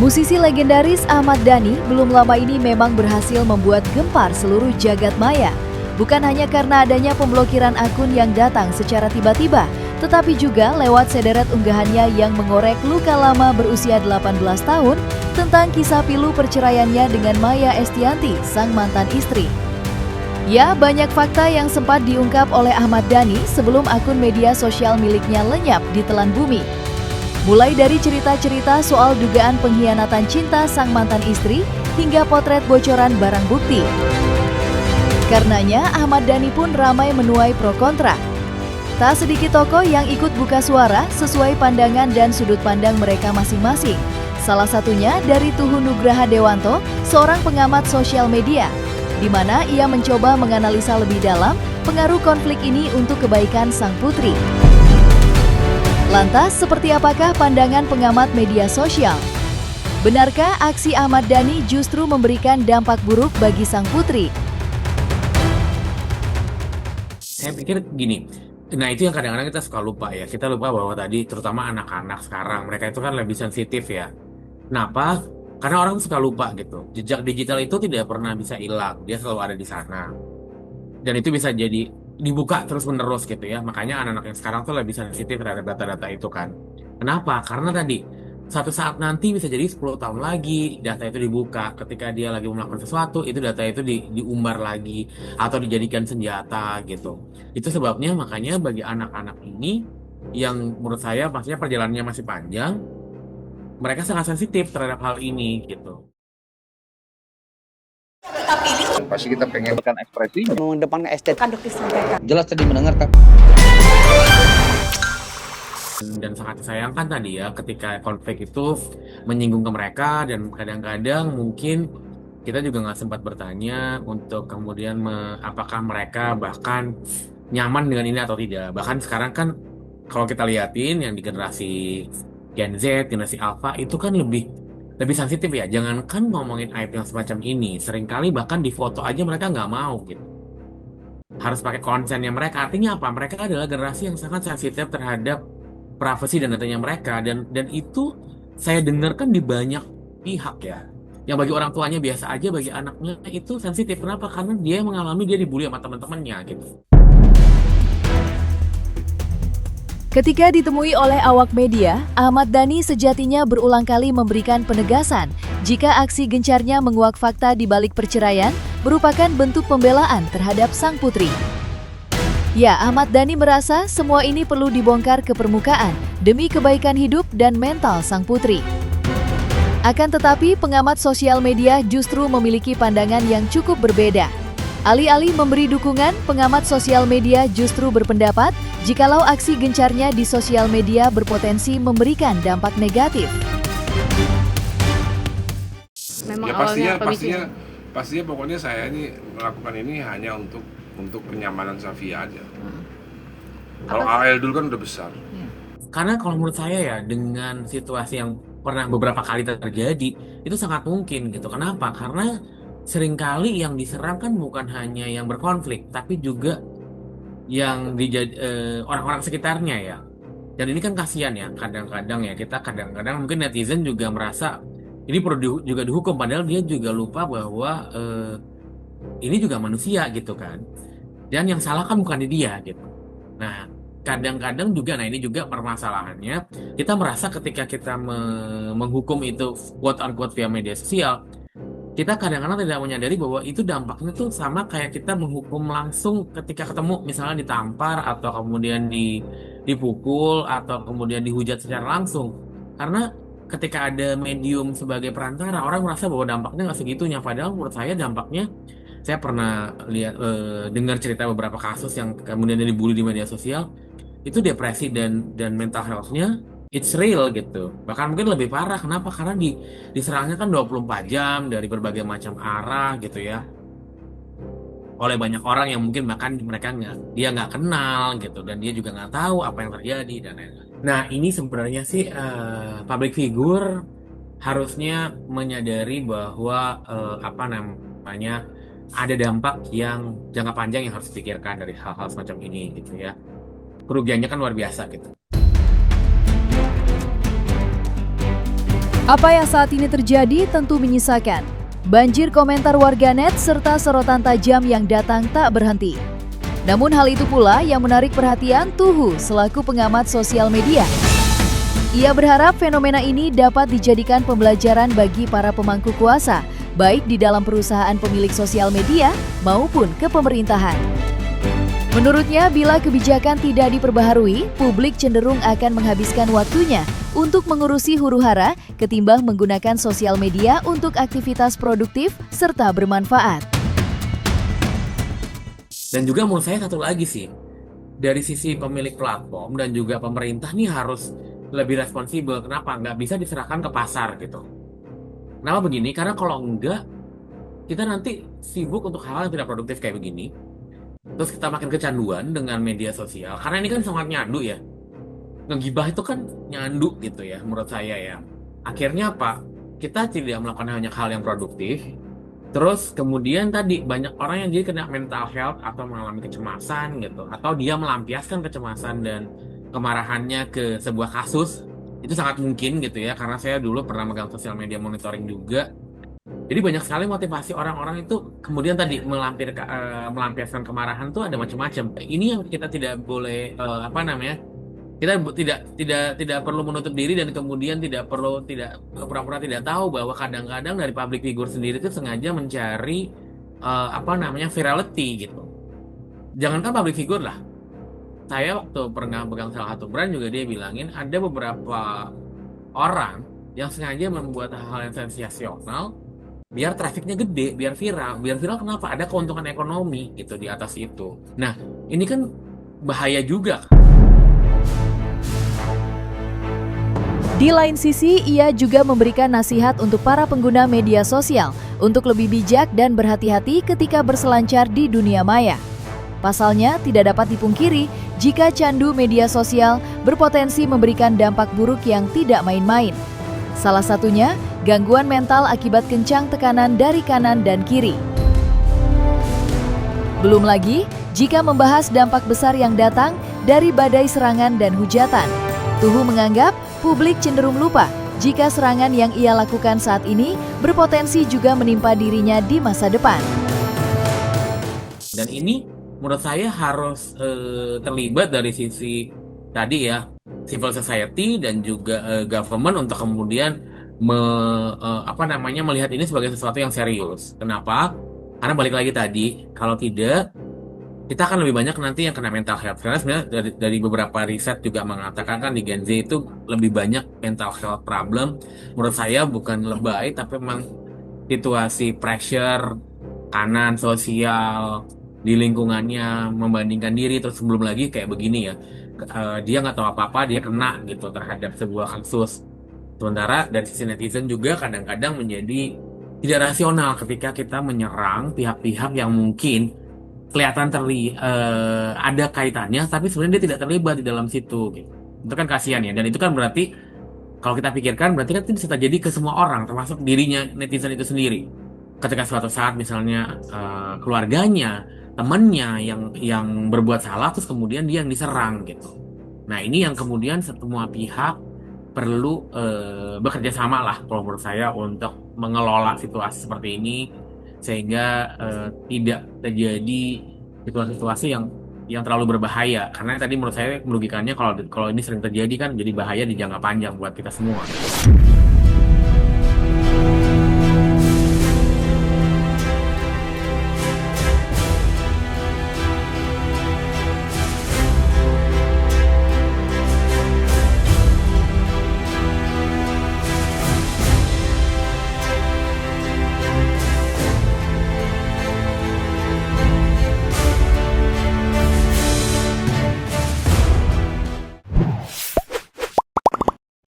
Musisi legendaris Ahmad Dhani belum lama ini memang berhasil membuat gempar seluruh jagat maya. Bukan hanya karena adanya pemblokiran akun yang datang secara tiba-tiba, tetapi juga lewat sederet unggahannya yang mengorek luka lama berusia 18 tahun tentang kisah pilu perceraiannya dengan Maya Estianty, sang mantan istri. Ya, banyak fakta yang sempat diungkap oleh Ahmad Dhani sebelum akun media sosial miliknya lenyap di telan bumi. Mulai dari cerita-cerita soal dugaan pengkhianatan cinta sang mantan istri hingga potret bocoran barang bukti. Karenanya, Ahmad Dhani pun ramai menuai pro kontra. Tak sedikit tokoh yang ikut buka suara sesuai pandangan dan sudut pandang mereka masing-masing. Salah satunya dari Tuhu Nugraha Dewanto, seorang pengamat sosial media, di mana ia mencoba menganalisa lebih dalam pengaruh konflik ini untuk kebaikan sang putri. Lantas, seperti apakah pandangan pengamat media sosial? Benarkah aksi Ahmad Dhani justru memberikan dampak buruk bagi sang putri? Saya pikir gini, nah itu yang kadang-kadang kita suka lupa ya. Kita lupa bahwa tadi, terutama anak-anak sekarang, mereka itu kan lebih sensitif ya. Kenapa? Karena orang suka lupa gitu. Jejak digital itu tidak pernah bisa hilang, dia selalu ada di sana. Dan itu bisa jadi dibuka terus-menerus gitu ya. Makanya anak-anak yang sekarang tuh lebih sensitif terhadap data-data itu kan. Kenapa? Karena tadi, satu saat nanti bisa jadi 10 tahun lagi data itu dibuka. Ketika dia lagi melakukan sesuatu, itu data itu diumbar lagi atau dijadikan senjata gitu. Itu sebabnya makanya bagi anak-anak ini yang menurut saya pastinya perjalanannya masih panjang, mereka sangat sensitif terhadap hal ini gitu. Pasti kita pengen ekspresinya, mengedepankan estetika. jelas tadi mendengarkan. Dan sangat disayangkan tadi ya ketika konflik itu menyinggung ke mereka, dan kadang-kadang mungkin kita juga nggak sempat bertanya untuk kemudian apakah mereka bahkan nyaman dengan ini atau tidak. Bahkan sekarang kan kalau kita liatin yang di generasi Gen Z, generasi Alpha itu kan lebih sensitif ya. Jangankan ngomongin aib yang semacam ini, seringkali bahkan di foto aja mereka nggak mau gitu. Harus pakai konsennya mereka. Artinya apa? Mereka adalah generasi yang sangat sensitif terhadap privasi dan datanya mereka, dan itu saya dengarkan di banyak pihak ya. Yang bagi orang tuanya biasa aja, bagi anaknya itu sensitif. Kenapa? Karena dia mengalami, dia dibully sama teman-temannya gitu. Ketika ditemui oleh awak media, Ahmad Dhani sejatinya berulang kali memberikan penegasan jika aksi gencarnya menguak fakta di balik perceraian merupakan bentuk pembelaan terhadap sang putri. Ya, Ahmad Dhani merasa semua ini perlu dibongkar ke permukaan demi kebaikan hidup dan mental sang putri. Akan tetapi, pengamat sosial media justru memiliki pandangan yang cukup berbeda. Alih-alih memberi dukungan, pengamat sosial media justru berpendapat jikalau aksi gencarnya di sosial media berpotensi memberikan dampak negatif. Memang pastinya pokoknya saya ini melakukan ini hanya untuk kenyamanan Safia aja. Kalau AL dulu kan udah besar. Karena kalau menurut saya ya, dengan situasi yang pernah beberapa kali terjadi, itu sangat mungkin gitu. Kenapa? Karena seringkali yang diserang kan bukan hanya yang berkonflik, tapi juga yang orang-orang sekitarnya ya. Dan ini kan kasihan ya, kadang-kadang ya, kita kadang-kadang mungkin netizen juga merasa ini perlu juga dihukum, padahal dia juga lupa bahwa ini juga manusia gitu kan. Dan yang salah kan bukan di dia gitu. Nah, kadang-kadang juga, nah ini juga permasalahannya, kita merasa ketika kita menghukum itu quote-unquote via media sosial, kita kadang-kadang tidak menyadari bahwa itu dampaknya tuh sama kayak kita menghukum langsung ketika ketemu, misalnya ditampar atau kemudian dipukul atau kemudian dihujat secara langsung. Karena ketika ada medium sebagai perantara, orang merasa bahwa dampaknya nggak segitunya. Padahal menurut saya dampaknya, saya pernah lihat dengar cerita beberapa kasus yang kemudian dibully di media sosial, itu depresi dan mental health-nya it's real gitu. Bahkan mungkin lebih parah. Kenapa? Karena diserangnya kan 24 jam dari berbagai macam arah gitu ya. Oleh banyak orang yang mungkin bahkan dia nggak kenal gitu, dan dia juga nggak tahu apa yang terjadi dan lain-lain. Nah, ini sebenarnya sih public figure harusnya menyadari bahwa ada dampak yang jangka panjang yang harus dipikirkan dari hal-hal semacam ini gitu ya. Kerugiannya kan luar biasa gitu. Apa yang saat ini terjadi tentu menyisakan. Banjir komentar warganet serta sorotan tajam yang datang tak berhenti. Namun hal itu pula yang menarik perhatian Tuhu selaku pengamat sosial media. Ia berharap fenomena ini dapat dijadikan pembelajaran bagi para pemangku kuasa, baik di dalam perusahaan pemilik sosial media maupun kepemerintahan. Menurutnya, bila kebijakan tidak diperbaharui, publik cenderung akan menghabiskan waktunya untuk mengurusi huru-hara ketimbang menggunakan sosial media untuk aktivitas produktif serta bermanfaat. Dan juga menurut saya satu lagi sih, dari sisi pemilik platform dan juga pemerintah nih harus lebih responsibel. Kenapa? Nggak bisa diserahkan ke pasar gitu. Kenapa begini? Karena kalau enggak, kita nanti sibuk untuk hal-hal yang tidak produktif kayak begini. Terus kita makin kecanduan dengan media sosial. Karena ini kan sangat nyandu ya. Ngegibah itu kan nyandu gitu ya menurut saya ya. Akhirnya apa? Kita tidak melakukan hanya hal yang produktif. Terus kemudian tadi banyak orang yang jadi kena mental health atau mengalami kecemasan gitu. Atau dia melampiaskan kecemasan dan kemarahannya ke sebuah kasus. Itu sangat mungkin gitu ya. Karena saya dulu pernah megang sosial media monitoring juga. Jadi banyak sekali motivasi orang-orang itu kemudian tadi melampiaskan kemarahan tuh ada macam-macam. Ini yang kita tidak boleh kita tidak perlu menutup diri dan kemudian tidak pura-pura tidak tahu bahwa kadang-kadang dari public figure sendiri itu sengaja mencari virality gitu. Jangankan public figure lah. Saya waktu pernah pegang salah satu brand juga dia bilangin ada beberapa orang yang sengaja membuat hal-hal yang sensasional biar trafiknya gede, biar viral. Biar viral kenapa? Ada keuntungan ekonomi gitu di atas itu. Nah, ini kan bahaya juga. Di lain sisi, ia juga memberikan nasihat untuk para pengguna media sosial untuk lebih bijak dan berhati-hati ketika berselancar di dunia maya. Pasalnya, tidak dapat dipungkiri jika candu media sosial berpotensi memberikan dampak buruk yang tidak main-main. Salah satunya, gangguan mental akibat kencang tekanan dari kanan dan kiri. Belum lagi, jika membahas dampak besar yang datang dari badai serangan dan hujatan. Tuhu menganggap publik cenderung lupa jika serangan yang ia lakukan saat ini berpotensi juga menimpa dirinya di masa depan. Dan ini menurut saya harus terlibat dari sisi tadi ya, civil society dan juga government untuk kemudian melihat ini sebagai sesuatu yang serius. Kenapa? Karena balik lagi tadi, kalau tidak kita akan lebih banyak nanti yang kena mental health. Karena sebenarnya dari beberapa riset juga mengatakan kan di Gen Z itu lebih banyak mental health problem. Menurut saya bukan lebay, tapi memang situasi pressure, kanan sosial di lingkungannya membandingkan diri, terus belum lagi kayak begini ya. Dia nggak tahu apa-apa, dia kena gitu terhadap sebuah kasus. Sementara dari sisi netizen juga kadang-kadang menjadi tidak rasional ketika kita menyerang pihak-pihak yang mungkin kelihatan ada kaitannya, tapi sebenarnya dia tidak terlibat di dalam situ. Gitu. Itu kan kasihan ya, dan itu kan berarti kalau kita pikirkan berarti kan itu bisa terjadi ke semua orang, termasuk dirinya netizen itu sendiri. Ketika suatu saat misalnya keluarganya, temannya yang berbuat salah, terus kemudian dia yang diserang gitu. Nah ini yang kemudian semua pihak perlu bekerja sama lah kalau menurut saya untuk mengelola situasi seperti ini sehingga tidak terjadi situasi-situasi yang terlalu berbahaya, karena tadi menurut saya merugikannya kalau ini sering terjadi kan jadi bahaya di jangka panjang buat kita semua.